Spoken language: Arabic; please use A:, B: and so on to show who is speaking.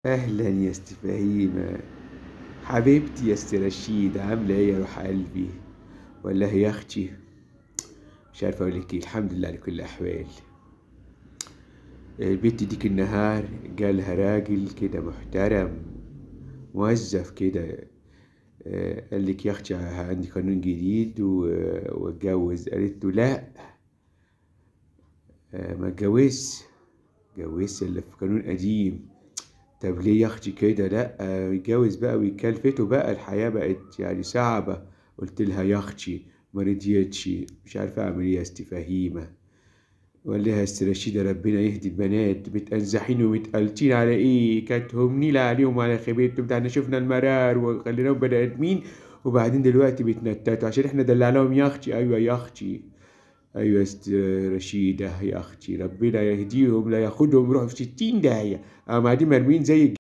A: أهلا يا ست فهيمة، حبيبتي يا ست رشيد، عاملة إيه يا روح قلبي؟ ولا هي أختي؟ مش عارفة أقول لك إيه. الحمد لله على كل الأحوال. البت ديك النهار جالها راجل كده محترم، موظف كده. قال لك يا أختي عندي قانون جديد واتجوز. قالت له لا، ما اتجوزش. اتجوزش إلا في قانون قديم. طب ليه يا اختي كده؟ لا، يتجوز بقى ويكلفته بقى، الحياة بقت يعني صعبة. قلت لها يا اختي ما رضيتش. مش عارفة اعمل ايه يا ست فهيمة. ولا لها يا رشيدة ربنا يهدي البنات، متأنزحين ومتقلتين على ايه؟ كانت همنيلة عليهم على خيبتهم. ده احنا شفنا المرار وخليناهم بني ادمين، وبعدين دلوقتي بيتنتتوا عشان احنا دلعناهم يا اختي. ايوه يا اختي، ايوه يا ست رشيدة يا اختي، ربنا يهديهم لا ياخدهم يروحوا في 60 داهية. قاعدين مرمين زي